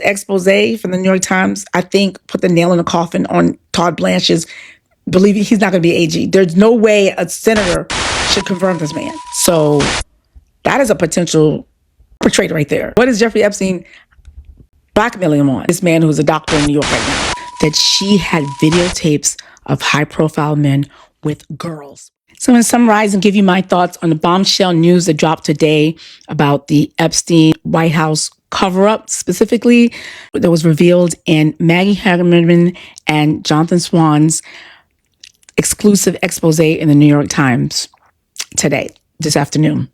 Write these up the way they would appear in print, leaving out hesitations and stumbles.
expose from the New York Times, I think, put the nail in the coffin on Todd Blanche's believing he's not going to be AG. There's no way a senator should confirm this man. So that is a potential perpetrator right there. What is Jeffrey Epstein blackmailing him on? This man who's a doctor in New York right now, that she had videotapes of high-profile men with girls. So I'm going to summarize and give you my thoughts on the bombshell news that dropped today about the Epstein White House cover-up, specifically that was revealed in Maggie Haberman and Jonathan Swan's exclusive expose in the New York Times this afternoon.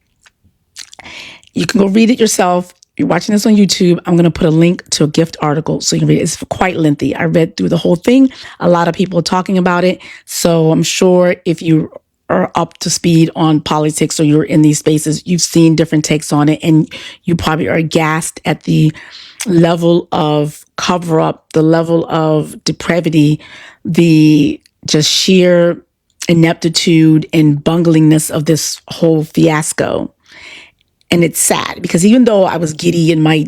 You can go read it yourself. You're watching this on YouTube. I'm going to put a link to a gift article so you can read it. It's quite lengthy. I read through the whole thing. A lot of people are talking about it. So I'm sure if you are up to speed on politics or you're in these spaces, you've seen different takes on it, and you probably are aghast at the level of cover up, the level of depravity, the just sheer ineptitude and bunglingness of this whole fiasco. And it's sad because even though I was giddy in my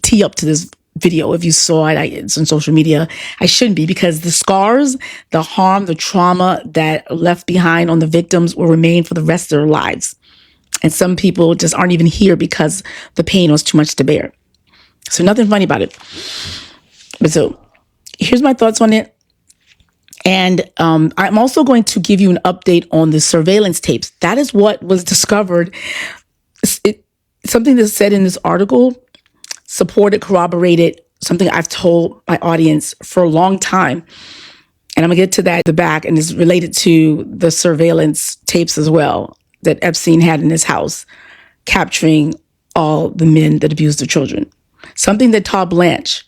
tee up to this video, if you saw it, it's on social media, I shouldn't be, because the scars, the harm, the trauma that are left behind on the victims will remain for the rest of their lives. And some people just aren't even here because the pain was too much to bear. So nothing funny about it. But so here's my thoughts on it. And I'm also going to give you an update on the surveillance tapes. That is what was discovered. Something that's said in this article supported, corroborated something I've told my audience for a long time. And I'm going to get to that at the back, and it's related to the surveillance tapes as well that Epstein had in his house, capturing all the men that abused their children. Something that Todd Blanche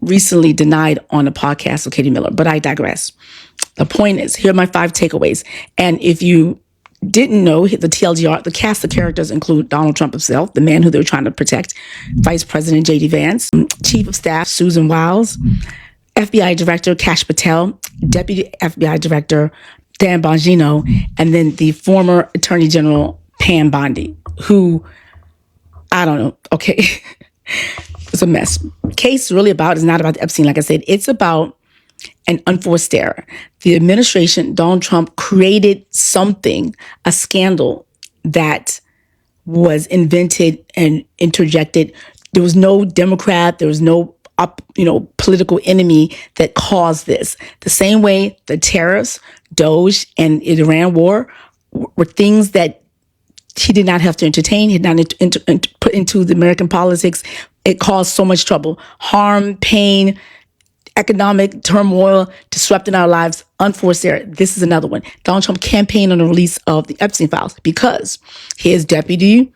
recently denied on a podcast with Katie Miller, but I digress. The point is, here are my 5 takeaways. And if you didn't know, the TLDR, the cast of characters include Donald Trump himself, the man who they were trying to protect, Vice President J.D. Vance, Chief of Staff Susan Wiles, FBI Director Kash Patel, Deputy FBI Director Dan Bongino, and then the former Attorney General Pam Bondi, who, I don't know, okay, it's a mess. Case really is not about Epstein, like I said, it's about an unforced error. The administration, Donald Trump, created something, a scandal that was invented and interjected. There was no Democrat, there was no political enemy that caused this. The same way the tariffs, Doge, and the Iran war were things that he did not have to entertain, he did not put into the American politics. It caused so much trouble, harm, pain, economic turmoil, disrupting our lives, unforced error. This is another one. Donald Trump campaigned on the release of the Epstein files because his deputy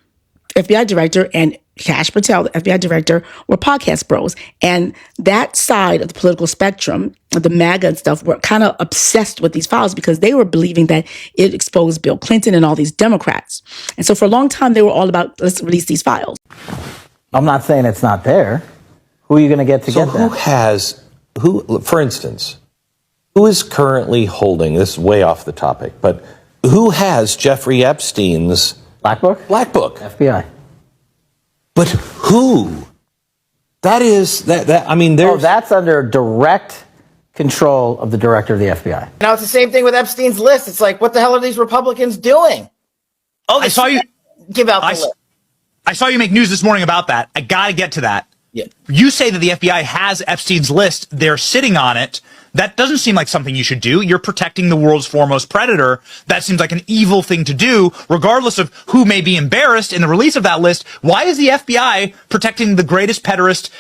FBI director and Kash Patel, the FBI director, were podcast bros. And that side of the political spectrum, the MAGA and stuff, were kind of obsessed with these files because they were believing that it exposed Bill Clinton and all these Democrats. And so for a long time, they were all about, let's release these files. I'm not saying it's not there. Who are you going to get that? For instance, who is currently holding, this is way off the topic, but who has Jeffrey Epstein's Black Book? FBI. But who? That's under direct control of the director of the FBI. Now it's the same thing with Epstein's list. It's like, what the hell are these Republicans doing? Oh, I saw you give out the list. I saw you make news this morning about that. I got to get to that. Yeah. You say that the FBI has Epstein's list. They're sitting on it. That doesn't seem like something you should do. You're protecting the world's foremost predator. That seems like an evil thing to do, regardless of who may be embarrassed in the release of that list. Why is the FBI protecting the greatest pederast,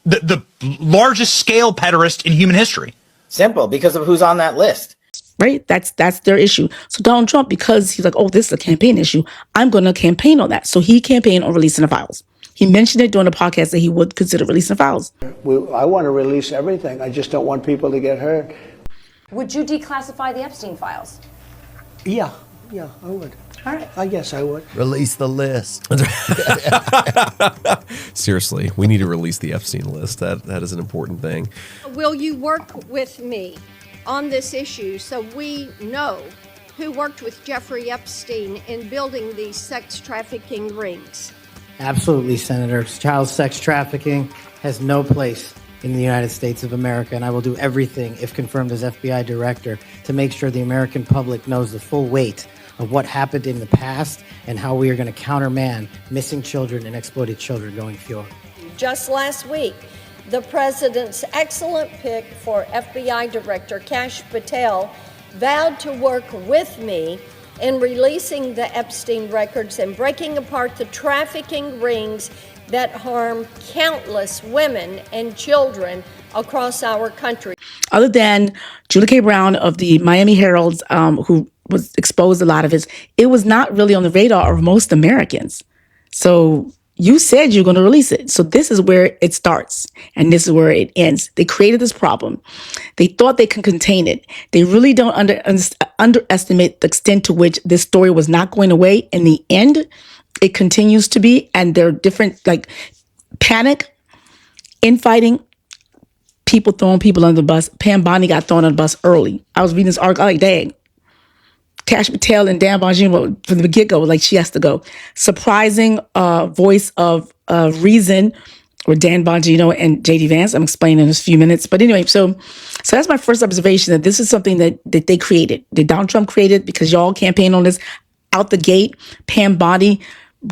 the largest scale pederast in human history? Simple, because of who's on that list. Right? That's their issue. So Donald Trump, because he's like, oh, this is a campaign issue, I'm going to campaign on that. So he campaigned on releasing the files. He mentioned it during the podcast that he would consider releasing the files. I want to release everything. I just don't want people to get hurt. Would you declassify the Epstein files? Yeah, I would. All right. I guess I would. Release the list. Seriously, we need to release the Epstein list. That is an important thing. Will you work with me on this issue so we know who worked with Jeffrey Epstein in building these sex trafficking rings? Absolutely, Senator. Child sex trafficking has no place in the United States of America, and I will do everything, if confirmed as FBI director, to make sure the American public knows the full weight of what happened in the past and how we are going to countermand missing children and exploited children going forward. Just last week, the president's excellent pick for FBI Director Kash Patel vowed to work with me in releasing the Epstein records and breaking apart the trafficking rings that harm countless women and children across our country. Other than Julie K. Brown of the Miami Herald, who was exposed a lot of it was not really on the radar of most Americans. So you said you're going to release it. So this is where it starts and this is where it ends. They created this problem. They thought they could contain it. They really don't underestimate the extent to which this story was not going away. In the end, it continues to be, and there are different, like, panic, infighting, people throwing people under the bus. Pam Bondi got thrown under the bus early. I was reading this article, like, dang. Kash Patel and Dan Bongino from the get-go, like, she has to go. Surprising voice of reason, or Dan Bongino and J.D. Vance. I'm explaining in a few minutes. But anyway, so that's my first observation, that this is something that they created. That Donald Trump created, because y'all campaign on this out the gate. Pam Bondi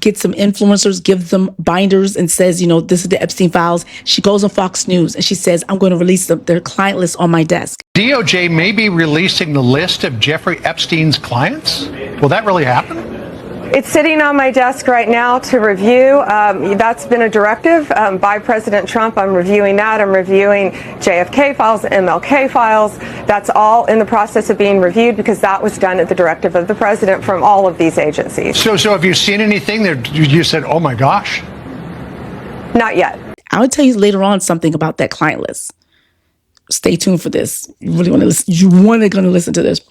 gets some influencers, gives them binders and says, this is the Epstein files. She goes on Fox News and she says, I'm going to release their client list on my desk. DOJ may be releasing the list of Jeffrey Epstein's clients? Will that really happen? It's sitting on my desk right now to review. That's been a directive by President Trump. I'm reviewing that. I'm reviewing JFK files, MLK files. That's all in the process of being reviewed, because that was done at the directive of the president from all of these agencies. So have you seen anything that you said, oh my gosh? Not yet. I'll tell you later on something about that client list. Stay tuned for this. You really want to listen. You want to listen to this.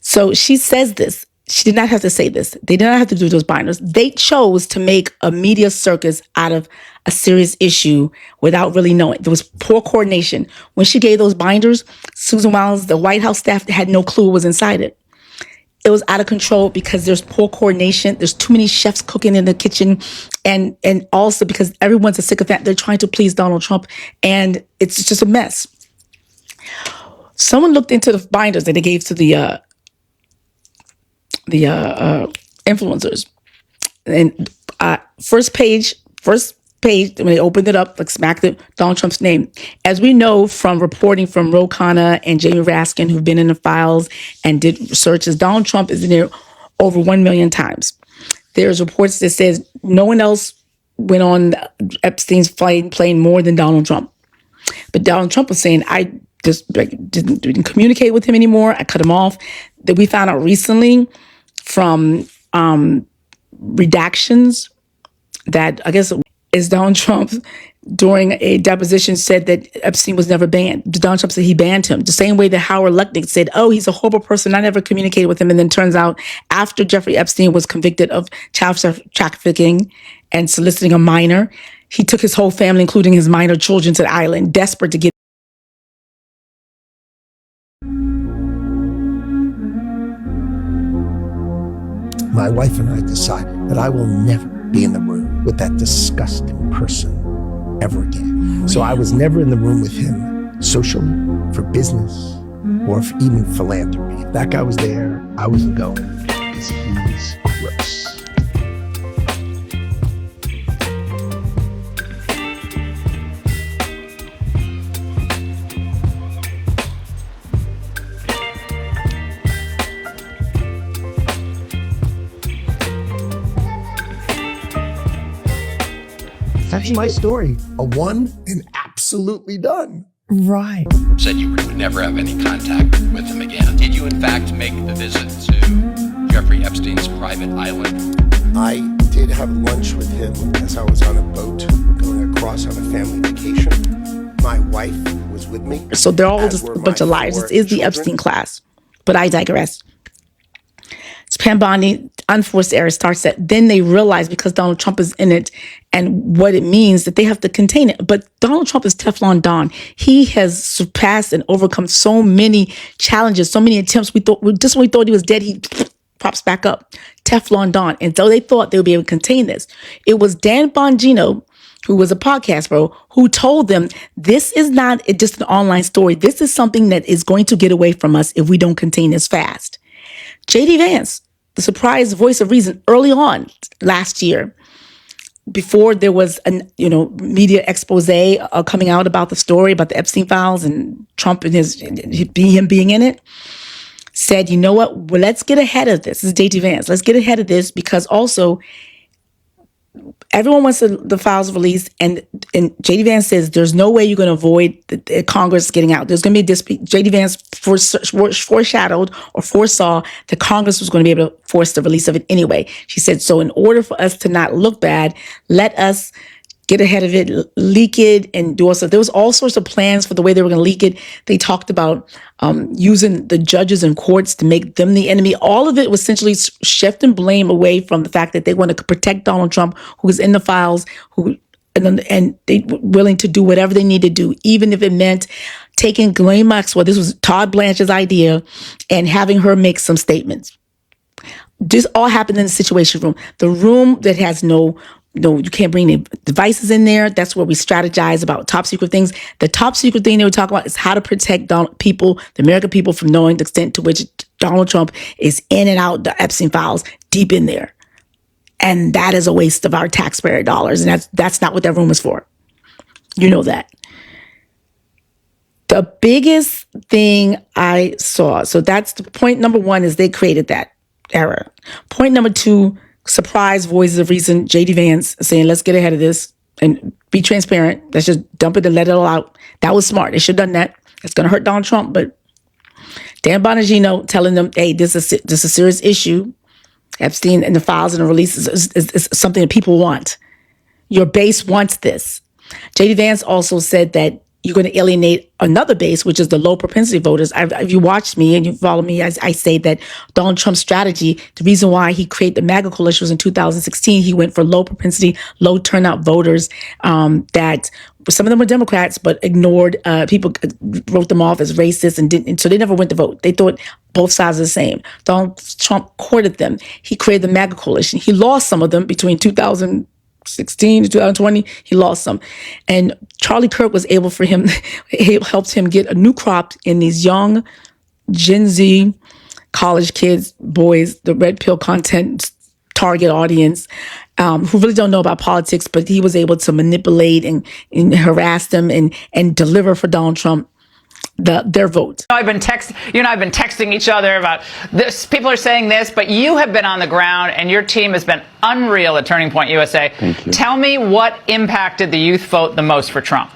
So she says this. She did not have to say this. They did not have to do those binders. They chose to make a media circus out of a serious issue without really knowing. There was poor coordination. When she gave those binders, Susan Wiles, the White House staff, had no clue what was inside it. It was out of control because there's poor coordination. There's too many chefs cooking in the kitchen. And also because everyone's a sycophant. They're trying to please Donald Trump. And it's just a mess. Someone looked into the binders that they gave to the influencers, and first page when they opened it up, like, smacked it, Donald Trump's name. As we know from reporting from Ro Khanna and Jamie Raskin, who've been in the files and did researches, Donald Trump is in there over 1 million times. There's reports that says no one else went on Epstein's plane more than Donald Trump. But Donald Trump was saying, I just didn't communicate with him anymore. I cut him off. That we found out recently from redactions that, I guess, is Donald Trump during a deposition said that Epstein was never banned. Donald Trump said he banned him. The same way that Howard Lutnick said, oh, he's a horrible person, I never communicated with him. And then turns out after Jeffrey Epstein was convicted of child trafficking and soliciting a minor, he took his whole family, including his minor children, to the island, desperate to get. My wife and I decided that I will never be in the room with that disgusting person ever again. So I was never in the room with him socially, for business, or for even philanthropy. If that guy was there, I wasn't going, because he's gross. That's my story. A one and absolutely done. Right. Said you would never have any contact with him again. Did you, in fact, make the visit to Jeffrey Epstein's private island? I did have lunch with him as I was on a boat going across on a family vacation. My wife was with me. So they're all just a bunch of liars. This is the Epstein class. But I digress. It's Pam Bondi, unforced error starts that. Then they realize, because Donald Trump is in it and what it means, that they have to contain it. But Donald Trump is Teflon Don. He has surpassed and overcome so many challenges, so many attempts. We thought when we thought he was dead, he pops back up. Teflon Don. And so they thought they would be able to contain this. It was Dan Bongino, who was a podcast bro, who told them, this is not just an online story. This is something that is going to get away from us if we don't contain this fast. J.D. Vance, the surprise voice of reason early on last year, before there was a media expose coming out about the story, about the Epstein files and Trump and him being in it, said, you know what, well, let's get ahead of this. This is J.D. Vance. Let's get ahead of this because also everyone wants the files released, and J.D. Vance says there's no way you're going to avoid the Congress getting out. There's going to be a dispute. J.D. Vance foreshadowed or foresaw that Congress was going to be able to force the release of it anyway. She said, so in order for us to not look bad, let us get ahead of it, leak it, and do also. There was all sorts of plans for the way they were going to leak it. They talked about using the judges and courts to make them the enemy. All of it was essentially shifting blame away from the fact that they want to protect Donald Trump, who was in the files, and they were willing to do whatever they need to do, even if it meant taking Ghislaine Maxwell, this was Todd Blanche's idea, and having her make some statements. This all happened in the Situation Room. The room that has no, you can't bring any devices in there. That's where we strategize about top secret things. The top secret thing they were talking about is how to protect the American people, from knowing the extent to which Donald Trump is in and out the Epstein files deep in there. And that is a waste of our taxpayer dollars. And that's not what that room is for. You know that. The biggest thing I saw, so that's the point number one, is they created that error. Point number two, surprise voices of reason, J.D. Vance saying, let's get ahead of this and be transparent. Let's just dump it and let it all out. That was smart. They should have done that. It's going to hurt Donald Trump, but Dan Bongino telling them, hey, this is a serious issue. Epstein and the files and the releases is something that people want. Your base wants this. J.D. Vance also said that you're going to alienate another base, which is the low propensity voters. If you watch me and you follow me, I say that Donald Trump's strategy, the reason why he created the MAGA coalition was in 2016. He went for low propensity, low turnout voters that some of them were Democrats, but ignored, people wrote them off as racist and so they never went to vote. They thought both sides are the same. Donald Trump courted them. He created the MAGA coalition. He lost some of them between 2016 to 2020, he lost some. And Charlie Kirk was able for him, it helped him get a new crop in these young Gen Z college kids, boys, the red pill content target audience, who really don't know about politics, but he was able to manipulate and harass them and deliver for Donald Trump their vote. I've been texting each other about this. People are saying this, but you have been on the ground and your team has been unreal at Turning Point USA. Thank you. Tell me what impacted the youth vote the most for Trump.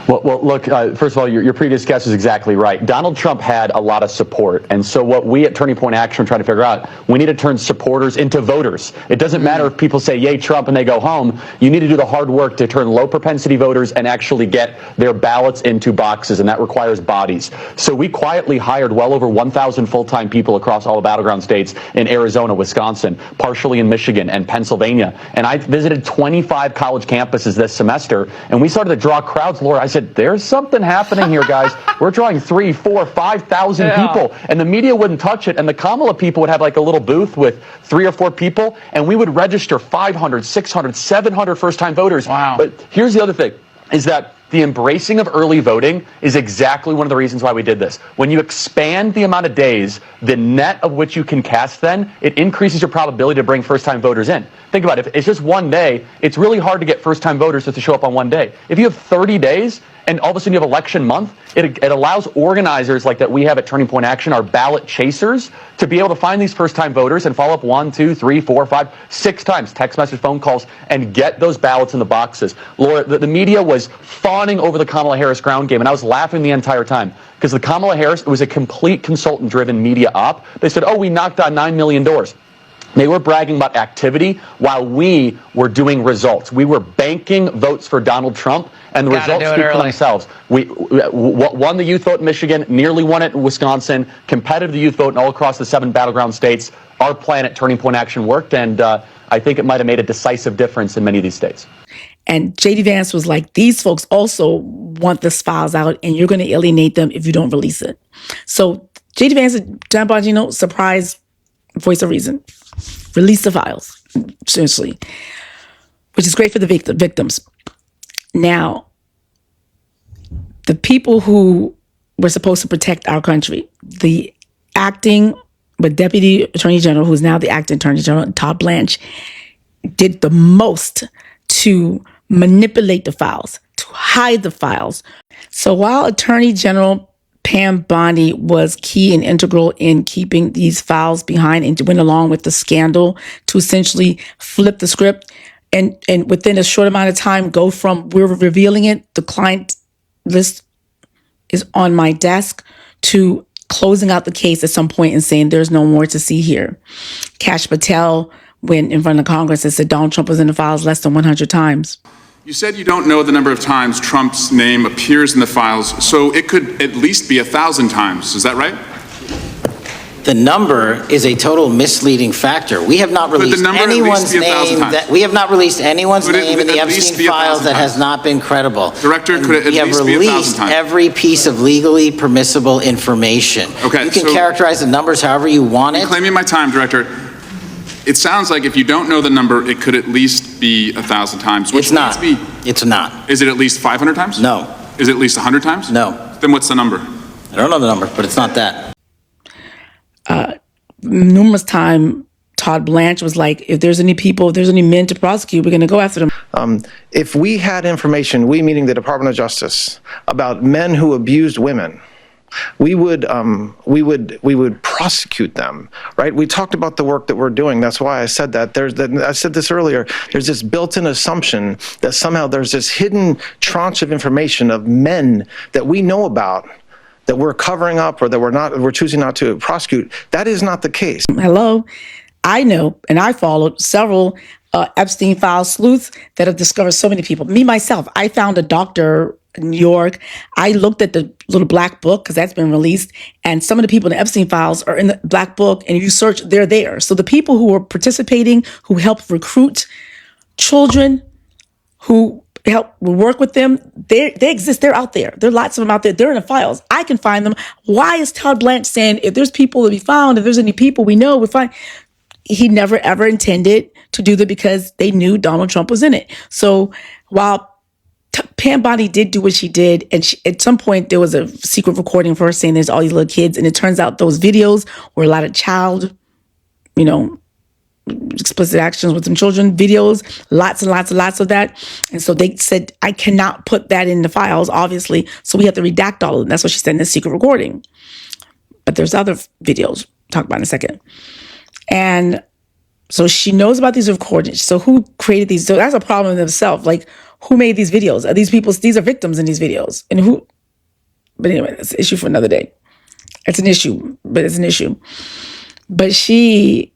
Well, look, first of all, your previous guess is exactly right. Donald Trump had a lot of support. And so what we at Turning Point Action are trying to figure out, we need to turn supporters into voters. It doesn't matter if people say, yay, Trump, and they go home. You need to do the hard work to turn low propensity voters and actually get their ballots into boxes, and that requires bodies. So we quietly hired well over 1,000 full-time people across all the battleground states in Arizona, Wisconsin, partially in Michigan and Pennsylvania. And I visited 25 college campuses this semester, and we started to draw crowds. Laura, I said, there's something happening here, guys. We're drawing 3,000, 4,000, 5,000 people, and the media wouldn't touch it. And the Kamala people would have like a little booth with 3 or 4 people, and we would register 500, 600, 700 first-time voters. Wow. But here's the other thing, is that the embracing of early voting is exactly one of the reasons why we did this. When you expand the amount of days, the net of which you can cast then, it increases your probability to bring first-time voters in. Think about it. If it's just one day, it's really hard to get first-time voters to show up on one day. If you have 30 days, and all of a sudden you have election month, it allows organizers like that we have at Turning Point Action, our ballot chasers, to be able to find these first-time voters and follow up 1, 2, 3, 4, 5, 6 times, text message, phone calls, and get those ballots in the boxes. Laura, the media was fawning over the Kamala Harris ground game, and I was laughing the entire time because the Kamala Harris, it was a complete consultant-driven media op. They said, oh, we knocked on 9 million doors. They were bragging about activity while we were doing results. We were banking votes for Donald Trump, and the results speak for themselves. We won the youth vote in Michigan, nearly won it in Wisconsin, competitive the youth vote in all across the 7 battleground states. Our plan at Turning Point Action worked, and I think it might have made a decisive difference in many of these states. And J.D. Vance was like, these folks also want this files out, and you're going to alienate them if you don't release it. So J.D. Vance and Dan Bongino, surprise voice of reason. Release the files, essentially, which is great for the victims. Now, the people who were supposed to protect our country, the acting Deputy Attorney General, who's now the acting Attorney General, Todd Blanche, did the most to manipulate the files, to hide the files. So while Attorney General Pam Bondi was key and integral in keeping these files behind and went along with the scandal to essentially flip the script and within a short amount of time go from we're revealing it, the client list is on my desk, to closing out the case at some point and saying there's no more to see here. Kash Patel went in front of Congress and said Donald Trump was in the files less than 100 times. You said you don't know the number of times Trump's name appears in the files, so it could at least be 1,000 times. Is that right? The number is a total misleading factor. We have not released anyone's name in the Epstein files that has not been credible. Director, could it at least be 1,000 times? We have released every piece of legally permissible information. Okay, you can characterize the numbers however you want it. I'm claiming my time, Director. It sounds like if you don't know the number, it could at least be 1,000 times. It's not. It's not. Is it at least 500 times? No. Is it at least 100 times? No. Then what's the number? I don't know the number, but it's not that. Numerous times, Todd Blanche was like, if there's any men to prosecute, we're going to go after them. If we had information, we meaning the Department of Justice, about men who abused women, we would prosecute them, right? We talked about the work that we're doing. That's why I said that. I said this earlier. There's this built-in assumption that somehow there's this hidden tranche of information of men that we know about that we're covering up or that we're choosing not to prosecute. That is not the case. Hello. I know, and I followed several Epstein file sleuths that have discovered so many people. Me, myself, I found a doctor in New York. I looked at the little black book because that's been released. And some of the people in the Epstein files are in the black book. And if you search, they're there. So the people who were participating, who helped recruit children, who help work with them, they exist. They're out there. There are lots of them out there. They're in the files. I can find them. Why is Todd Blanche saying if there's people to be found, if there's any people we know, we're fine? He never, ever intended to do that because they knew Donald Trump was in it. So while Pam Bondi did do what she did, and at some point there was a secret recording for her saying there's all these little kids, and it turns out those videos were a lot of child, explicit actions with some children videos, lots and lots and lots of that. And so they said, I cannot put that in the files, obviously, so we have to redact all of them. That's what she said in the secret recording. But there's other videos, talk about in a second. And so she knows about these recordings. So who created these? So that's a problem in itself. Like, who made these videos? Are these people, these are victims in these videos. And who? But anyway, that's an issue for another day. It's an issue, but it's an issue. But she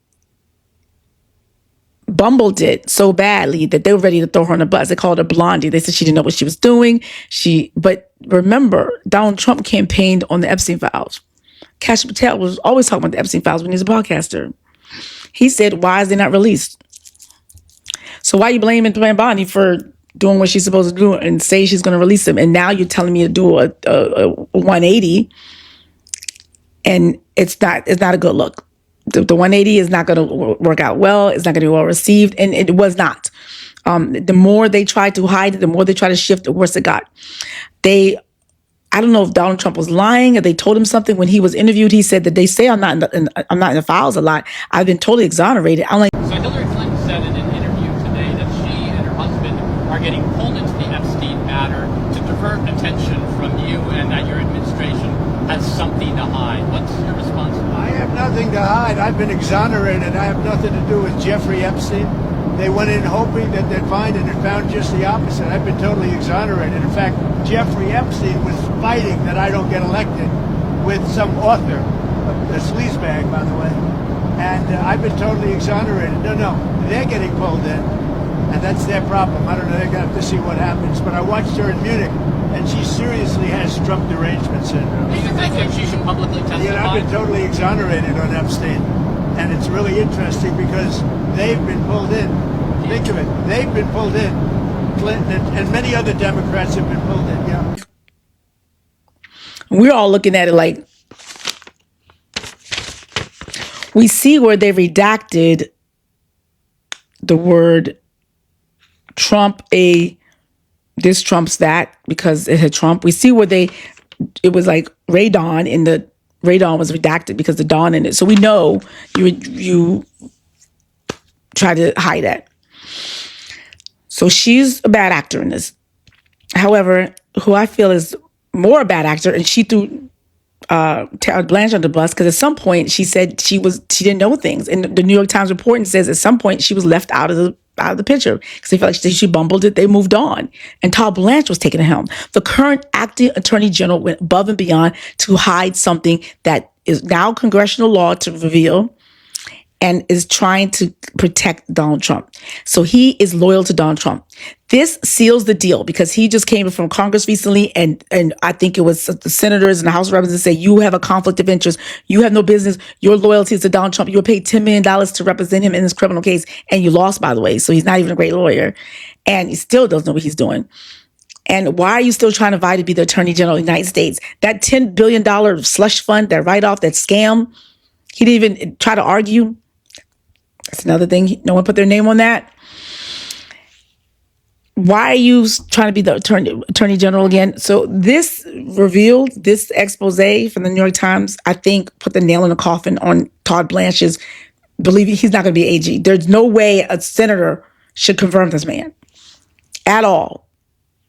bumbled it so badly that they were ready to throw her on the bus. They called her Blondie. They said she didn't know what she was doing. But remember, Donald Trump campaigned on the Epstein files. Kash Patel was always talking about the Epstein files when he was a podcaster. He said, why is they not released? So why are you blaming Pam Bondi for doing what she's supposed to do and say she's going to release them? And now you're telling me to do a 180, and it's not a good look. The 180 is not going to work out well. It's not going to be well received, and it was not. The more they tried to hide it, the more they tried to shift, the worse it got. I don't know if Donald Trump was lying or they told him something. When he was interviewed, he said that they say I'm not in the files a lot. I've been totally exonerated. I'm like. So Hillary Clinton said in an interview today that she and her husband are getting pulled into the Epstein matter to divert attention from you, and that your administration has something to hide. What's your response? I have nothing to hide. I've been exonerated. I have nothing to do with Jeffrey Epstein. They went in hoping that they'd find it and found just the opposite. I've been totally exonerated. In fact, Jeffrey Epstein was fighting that I don't get elected with some author, a sleazebag, by the way. And I've been totally exonerated. No, they're getting pulled in, and that's their problem. I don't know, they're going to have to see what happens. But I watched her in Munich, and she seriously has Trump derangement syndrome. Do you think that she should publicly testify? I've been totally exonerated on Epstein. And it's really interesting because they've been pulled in. Think of it. They've been pulled in. Clinton and many other Democrats have been pulled in, yeah. We're all looking at it like, we see where they redacted the word Trump, this trumps that, because it had Trump. We see where it was like radon, and the radon was redacted because the Don in it. So we know you try to hide that. So she's a bad actor in this. However, who I feel is more a bad actor, and she threw Blanche on the bus, because at some point she said she didn't know things, and the New York Times reporting says at some point she was left out of the picture because they felt like she bumbled it. They moved on, and Todd Blanche was taking the helm. The current acting attorney general went above and beyond to hide something that is now congressional law to reveal, and is trying to protect Donald Trump. So he is loyal to Donald Trump. This seals the deal, because he just came from Congress recently, and I think it was the senators and the House of Representatives say, you have a conflict of interest. You have no business. Your loyalty is to Donald Trump. You were paid $10 million to represent him in this criminal case, and you lost, by the way. So he's not even a great lawyer, and he still doesn't know what he's doing. And why are you still trying to vie to be the Attorney General of the United States? That $10 billion slush fund, that write-off, that scam, he didn't even try to argue. That's another thing. No one put their name on that. Why are you trying to be the attorney general again? So this expose from the New York Times, I think, put the nail in the coffin on Todd Blanche's believing he's not going to be AG. There's no way a senator should confirm this man at all.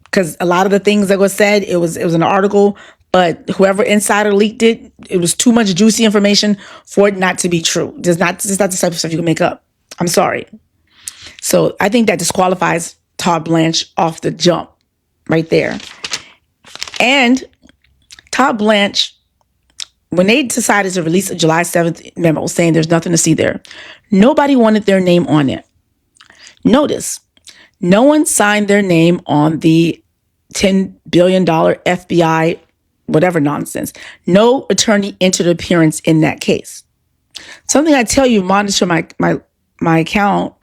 Because a lot of the things that was said, it was an article, but whoever insider leaked it, it was too much juicy information for it not to be true. It's not the type of stuff you can make up. I'm sorry. So I think that disqualifies Todd Blanche off the jump right there. And Todd Blanche, when they decided to release a July 7th memo saying there's nothing to see there, nobody wanted their name on it. Notice, no one signed their name on the $10 billion FBI, whatever nonsense. No attorney entered appearance in that case. Something I tell you, monitor my account,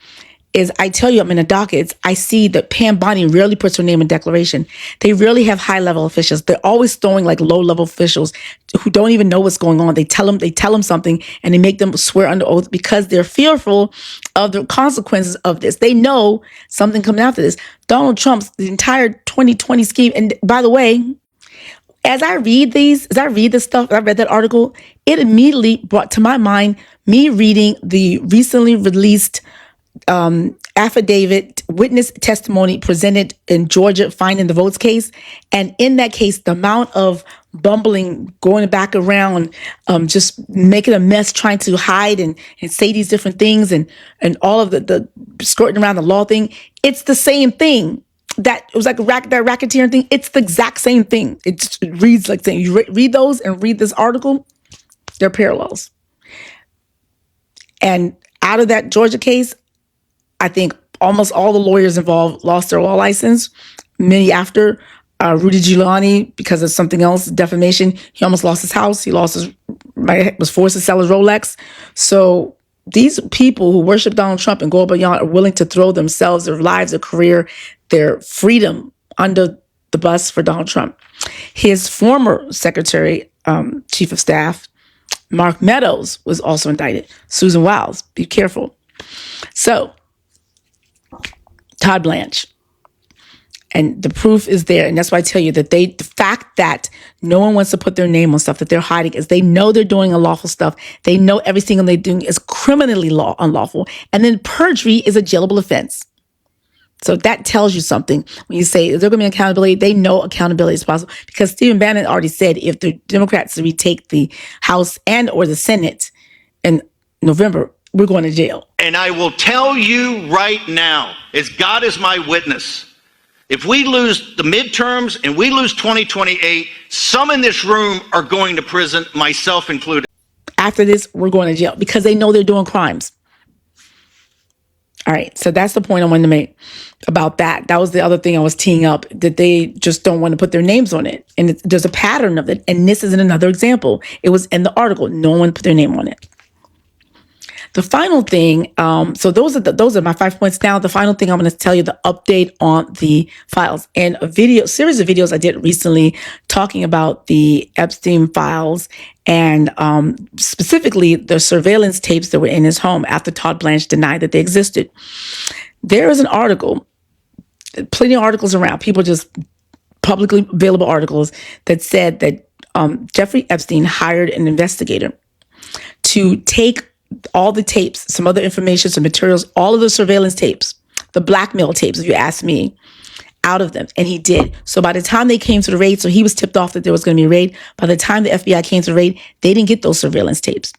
is I tell you I'm in the dockets. I see that Pam Bondi rarely puts her name in declaration. They rarely have high-level officials. They're always throwing like low-level officials who don't even know what's going on. They tell them something, and they make them swear under oath because they're fearful of the consequences of this. They know something coming after this. Donald Trump's the entire 2020 scheme. And by the way, as I read this stuff, I read that article, it immediately brought to my mind me reading the recently released affidavit witness testimony presented in Georgia finding the votes case. And in that case, the amount of bumbling, going back around, just making a mess, trying to hide and say these different things, and all of the skirting around the law thing, it's the same thing. That it was like that racketeering thing. It's the exact same thing. It reads like saying you read those and read this article, they're parallels. And out of that Georgia case, I think almost all the lawyers involved lost their law license. Many after. Rudy Giuliani, because of something else, defamation, he almost lost his house. He was forced to sell his Rolex. So these people who worship Donald Trump and go beyond are willing to throw themselves, their lives, their career, their freedom under the bus for Donald Trump. His former secretary, chief of staff, Mark Meadows, was also indicted. Susan Wiles, be careful. So, Todd Blanche. And the proof is there. And that's why I tell you that the fact that no one wants to put their name on stuff that they're hiding is they know they're doing unlawful stuff. They know everything they're doing is criminally unlawful. And then perjury is a jailable offense. So that tells you something. When you say, is there going to be accountability? They know accountability is possible. Because Stephen Bannon already said if the Democrats retake the House and or the Senate in November, we're going to jail. And I will tell you right now, as God is my witness, if we lose the midterms and we lose 2028, some in this room are going to prison, myself included. After this, we're going to jail because they know they're doing crimes. All right, so that's the point I wanted to make about that. That was the other thing I was teeing up, that they just don't want to put their names on it. And there's a pattern of it. And this is another example. It was in the article. No one put their name on it. The final thing, so those are my 5 points. Now, the final thing I'm going to tell you, the update on the files, and a series of videos I did recently talking about the Epstein files And specifically, the surveillance tapes that were in his home after Todd Blanche denied that they existed. There is an article, plenty of articles around, people just publicly available articles that said that Jeffrey Epstein hired an investigator to take all the tapes, some other information, some materials, all of the surveillance tapes, the blackmail tapes, if you ask me, out of them. And he did. So by the time they came to the raid, so he was tipped off that there was going to be a raid. By the time the FBI came to the raid, they didn't get those surveillance tapes.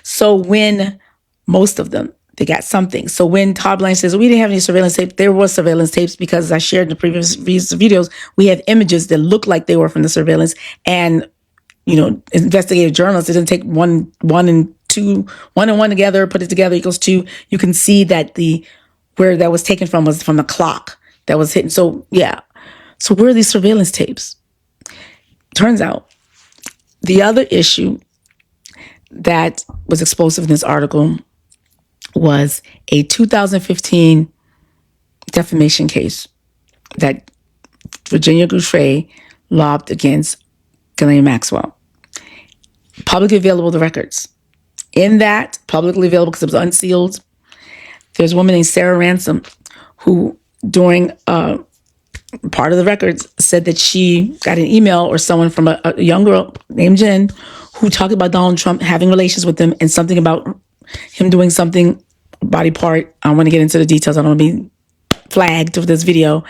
So when most of them, they got something. So when Todd Blanche says, we didn't have any surveillance tapes, there was surveillance tapes because as I shared in the previous videos, we have images that look like they were from the surveillance. And, investigative journalists, it didn't take one and one together, put it together equals two. You can see that where that was taken from was from the clock that was hitting. So yeah. So where are these surveillance tapes? Turns out the other issue that was explosive in this article was a 2015 defamation case that Virginia Giuffre lobbed against Ghislaine Maxwell. Publicly available, the records. In that, publicly available because it was unsealed, there's a woman named Sarah Ransom who, during part of the records, said that she got an email or someone from a young girl named Jen who talked about Donald Trump having relations with him and something about him doing something, body part. I don't want to get into the details. I don't want to be flagged with this video.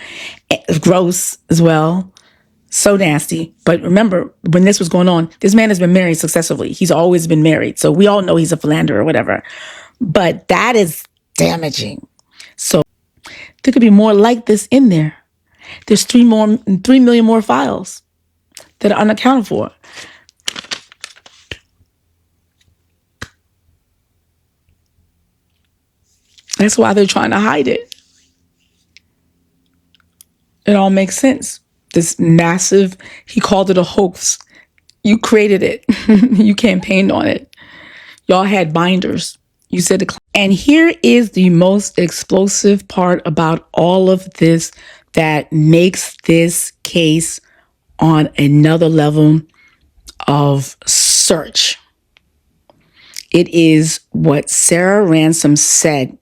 Gross as well. So nasty. But remember, when this was going on, this man has been married successfully. He's always been married. So we all know he's a philanderer or whatever. But that is damaging. So there could be more like this in there. There's 3 million more files that are unaccounted for. That's why they're trying to hide it. It all makes sense. This massive, he called it a hoax. You created it. You campaigned on it. Y'all had binders. You said, and here is the most explosive part about all of this that makes this case on another level of search. It is what Sarah Ransom said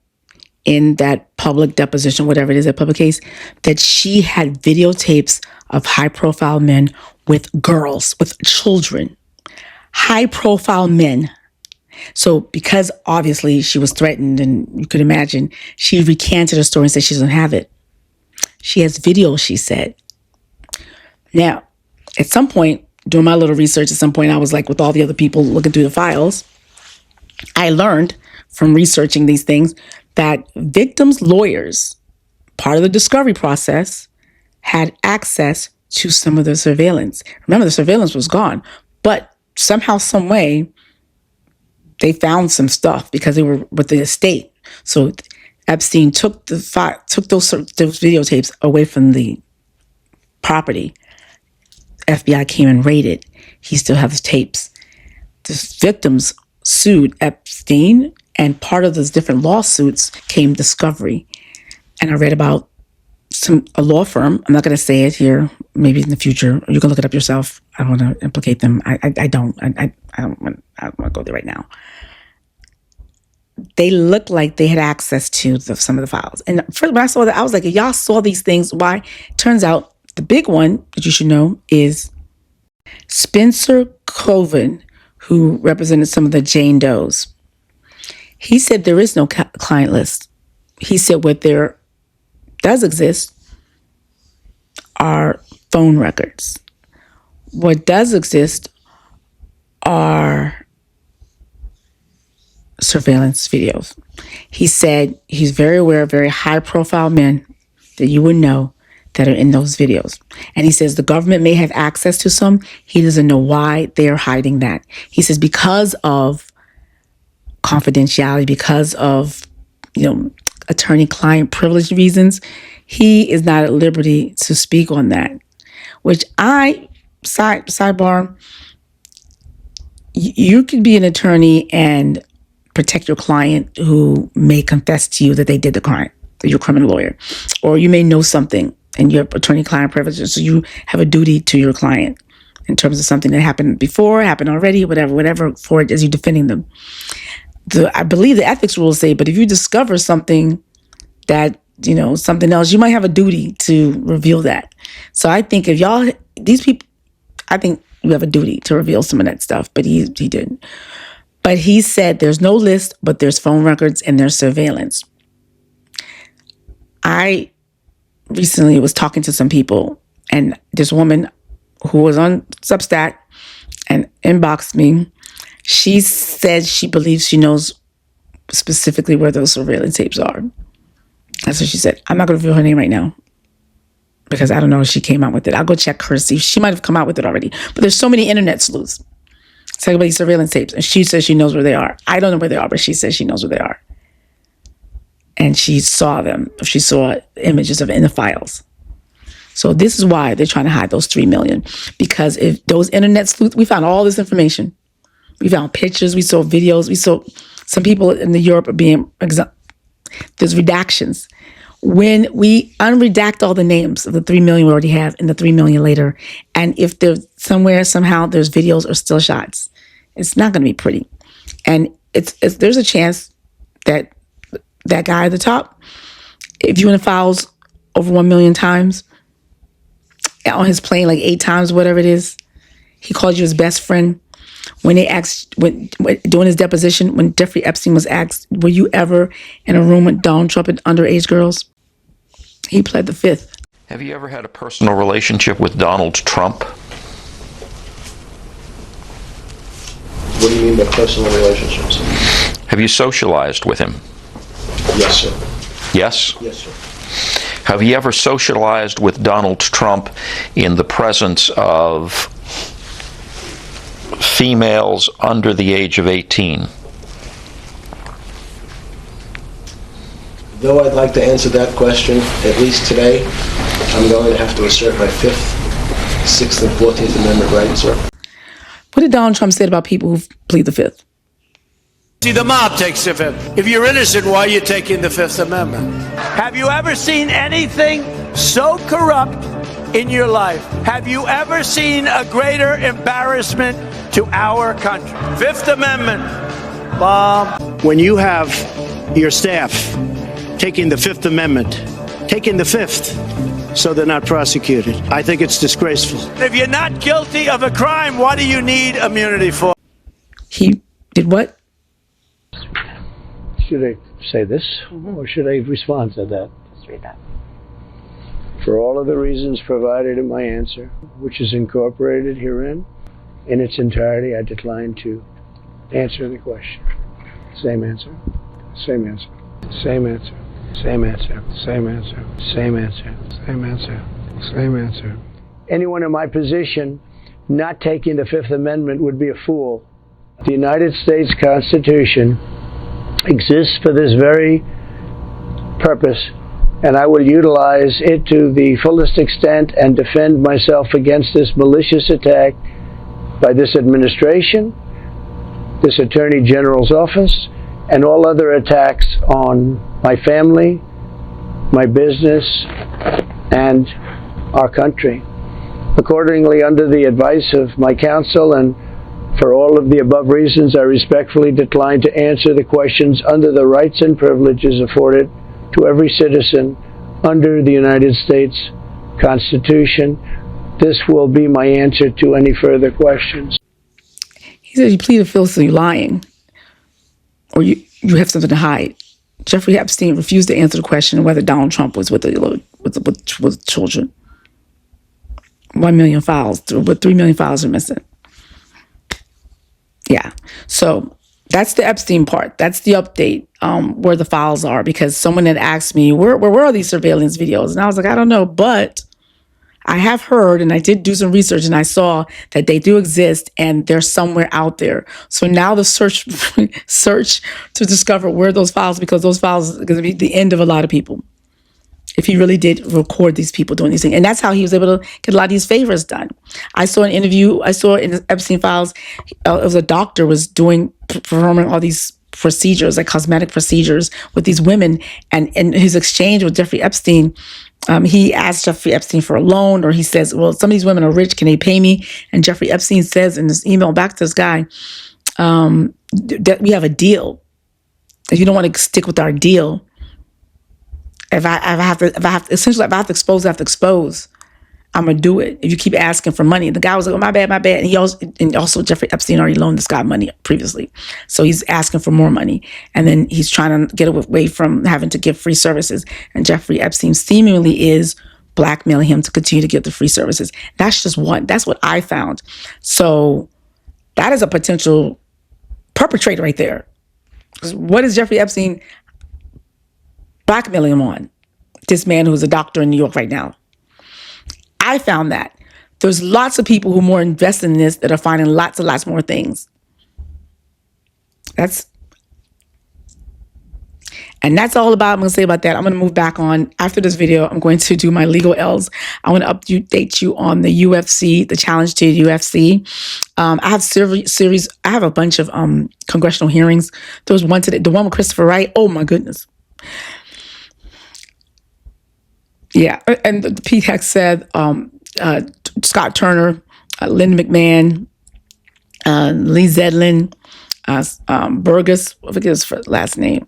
in that public deposition, whatever it is, that public case, that she had videotapes of high-profile men with girls, with children, high-profile men. So because obviously she was threatened, and you could imagine, she recanted her story and said she doesn't have it. She has video, she said. Now, at some point, doing my little research, at some point I was like, with all the other people looking through the files, I learned from researching these things that victims' lawyers, part of the discovery process, had access to some of the surveillance. Remember, the surveillance was gone, but somehow, some way, they found some stuff because they were with the estate. So Epstein took those videotapes away from the property. FBI came and raided. He still has tapes. The victims sued Epstein, and part of those different lawsuits came discovery. And I read about a law firm. I'm not going to say it here. Maybe in the future, you can look it up yourself. I don't want to implicate them. I don't want to go there right now. They looked like they had access to some of the files. And first, when I saw that, I was like, if y'all saw these things, why? Turns out the big one that you should know is Spencer Coven, who represented some of the Jane Does. He said there is no client list. He said what there does exist are phone records. What does exist are surveillance videos. He said he's very aware of very high-profile men that you would know that are in those videos. And he says the government may have access to some. He doesn't know why they are hiding that. He says because of confidentiality, because of, attorney-client privilege reasons, he is not at liberty to speak on that. Which sidebar, you could be an attorney and protect your client who may confess to you that they did the crime, that you're a criminal lawyer, or you may know something and you have attorney-client privileges, so you have a duty to your client. in terms of something that happened before, happened already, whatever, for it as you're defending them. I believe the ethics rules say, but if you discover something that, something else, you might have a duty to reveal that. So I think these people, I think you have a duty to reveal some of that stuff, but he didn't. But he said there's no list, but there's phone records and there's surveillance. I recently was talking to some people, and this woman who was on Substack and inboxed me, she said she believes she knows specifically where those surveillance tapes are. That's what she said. I'm not going to reveal her name right now because I don't know if she came out with it. I'll go check her, see. She might have come out with it already. But there's so many internet sleuths. Talk about these surveillance tapes. And she says she knows where they are. I don't know where they are, but she says she knows where they are. And she saw them. She saw images of it in the files. So this is why they're trying to hide those 3 million. Because if those internet sleuths, we found all this information. We found pictures. We saw videos. We saw some people in Europe are being, there's redactions. When we unredact all the names of the 3 million we already have and the 3 million later, and if there's somehow there's videos or still shots, it's not going to be pretty. And there's a chance that that guy at the top, if you in the files over 1 million times, on his plane like 8 times, whatever it is, he called you his best friend. When they asked, during his deposition, when Jeffrey Epstein was asked, were you ever in a room with Donald Trump and underage girls? He pled the fifth. Have you ever had a personal relationship with Donald Trump? What do you mean by personal relationships? Have you socialized with him? Yes, sir. Yes? Yes, sir. Have you ever socialized with Donald Trump in the presence of females under the age of 18? Though I'd like to answer that question, at least today, I'm going to have to assert my 5th, 6th, and 14th Amendment rights, sir. What did Donald Trump say about people who plead the fifth? See, the mob takes the fifth. If you're innocent, why are you taking the Fifth Amendment? Have you ever seen anything so corrupt in your life? Have you ever seen a greater embarrassment to our country? Fifth Amendment, Bob. When you have your staff taking the Fifth Amendment, taking the fifth, so they're not prosecuted, I think it's disgraceful. If you're not guilty of a crime, what do you need immunity for? He did what? Should I say this, or should I respond to that? Just read that. For all of the reasons provided in my answer, which is incorporated herein, in its entirety, I decline to answer the question. Same answer. Same answer. Same answer. Same answer. Same answer. Same answer. Same answer. Same answer. Anyone in my position not taking the Fifth Amendment would be a fool. The United States Constitution exists for this very purpose, and I will utilize it to the fullest extent and defend myself against this malicious attack by this administration, this Attorney General's office, and all other attacks on my family, my business, and our country. Accordingly, under the advice of my counsel and for all of the above reasons, I respectfully decline to answer the questions under the rights and privileges afforded to every citizen under the United States Constitution. This will be my answer to any further questions. He said you plead the fifth, so you're lying. Or you have something to hide. Jeffrey Epstein refused to answer the question whether Donald Trump was with children. 1 million files, but 3 million files are missing. Yeah. So that's the Epstein part. That's the update where the files are, because someone had asked me, where are these surveillance videos? And I was like, I don't know, but I have heard, and I did do some research, and I saw that they do exist and they're somewhere out there. So now the search to discover where those files, because those files are going to be the end of a lot of people. If he really did record these people doing these things. And that's how he was able to get a lot of these favors done. I saw an interview, I saw in the Epstein files, it was a doctor was performing all these procedures, like cosmetic procedures with these women. And in his exchange with Jeffrey Epstein, He asked Jeffrey Epstein for a loan, or he says, well, some of these women are rich. Can they pay me? And Jeffrey Epstein says in this email back to this guy, that we have a deal. If you don't want to stick with our deal, if I have to expose, I have to expose. I'm gonna do it. If you keep asking for money, the guy was like, "Oh, my bad." And also Jeffrey Epstein already loaned this guy money previously, so he's asking for more money, and then he's trying to get away from having to give free services. And Jeffrey Epstein seemingly is blackmailing him to continue to give the free services. That's just one. That's what I found. So that is a potential perpetrator right there. What is Jeffrey Epstein blackmailing him on? This man who's a doctor in New York right now. I found that. There's lots of people who are more invested in this that are finding lots and lots more things. That's all about, I'm going to say about that. I'm going to move back on. After this video, I'm going to do my legal L's. I want to update you on the UFC, the challenge to the UFC. I have series. I have a bunch of congressional hearings. There was one today, the one with Christopher Wright. Oh my goodness. Yeah, and the PTAC said Scott Turner, Lynn McMahon, Lee Zedlin, Burgess, I forget his last name.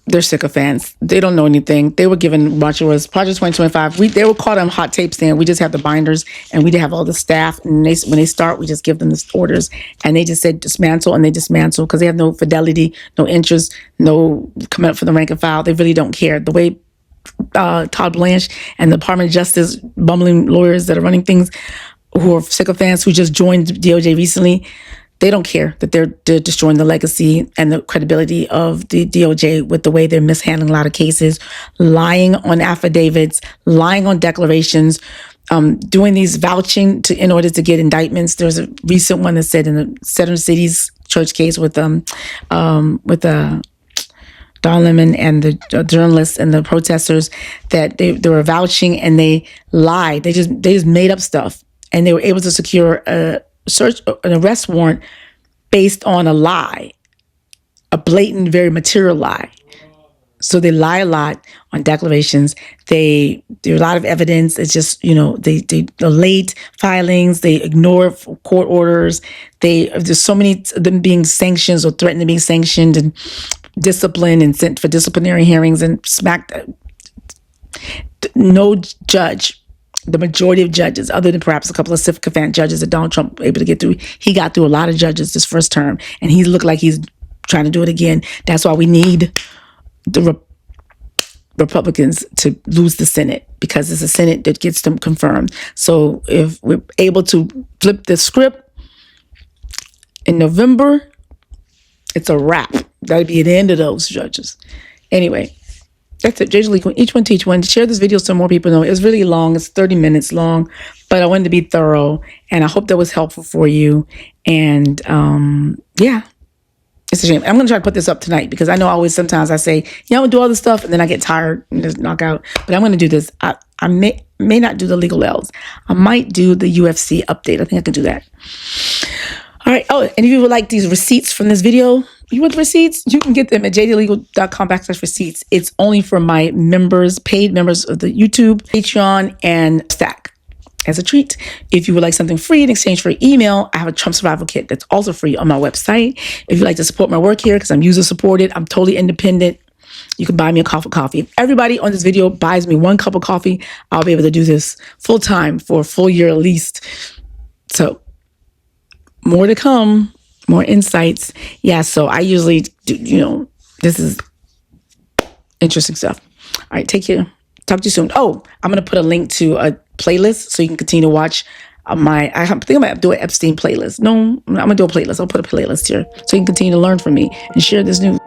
They're sycophants. They don't know anything. They were given Project 2025. They were caught on hot tape saying we just have the binders and we have all the staff. And when they start, we just give them the orders. And they just said dismantle, and they dismantle because they have no fidelity, no interest, no commitment for the rank and file. They really don't care. The way Todd Blanche and the Department of Justice, bumbling lawyers that are running things, who are sycophants, who just joined DOJ recently, they don't care that they're destroying the legacy and the credibility of the DOJ with the way they're mishandling a lot of cases, lying on affidavits, lying on declarations, doing these vouching in order to get indictments. There's a recent one that said in the Southern Cities church case with Don Lemon and the journalists and the protesters that they were vouching and they lied. They just made up stuff, and they were able to secure an arrest warrant based on a lie, a blatant, very material lie. So they lie a lot on declarations. There's a lot of evidence. It's just, they late filings. They ignore court orders. There's so many of them being sanctioned or threatened to be sanctioned and disciplined and sent for disciplinary hearings and smacked. No judge. The majority of judges, other than perhaps a couple of sycophant judges that Donald Trump was able to get through, he got through a lot of judges this first term, and he looked like he's trying to do it again. That's why we need the Republicans to lose the Senate, because it's the Senate that gets them confirmed. So if we're able to flip the script in November, it's a wrap. That'd be the end of those judges. Anyway. That's it. Jay Lee, each one teach one. Share this video so more people know. It's really long. It's 30 minutes long, but I wanted to be thorough, and I hope that was helpful for you. And yeah, it's a shame. I'm going to try to put this up tonight because I know sometimes I say, I'm going to do all this stuff, and then I get tired and just knock out. But I'm going to do this. I may not do the legal L's. I might do the UFC update. I think I can do that. All right. Oh, and if you would like these receipts from this video, you want the receipts? You can get them at jdlegal.com/receipts. It's only for my members, paid members of the YouTube, Patreon, and Stack as a treat. If you would like something free in exchange for email, I have a Trump Survival Kit that's also free on my website. If you'd like to support my work here, because I'm user supported, I'm totally independent, you can buy me a cup of coffee. If everybody on this video buys me one cup of coffee, I'll be able to do this full time for a full year at least. So more to come, more insights. Yeah, so I usually do, this is interesting stuff. All right, take care. Talk to you soon. Oh, I'm going to put a link to a playlist so you can continue to watch I think I might do an Epstein playlist. No, I'm going to do a playlist. I'll put a playlist here so you can continue to learn from me and share this news.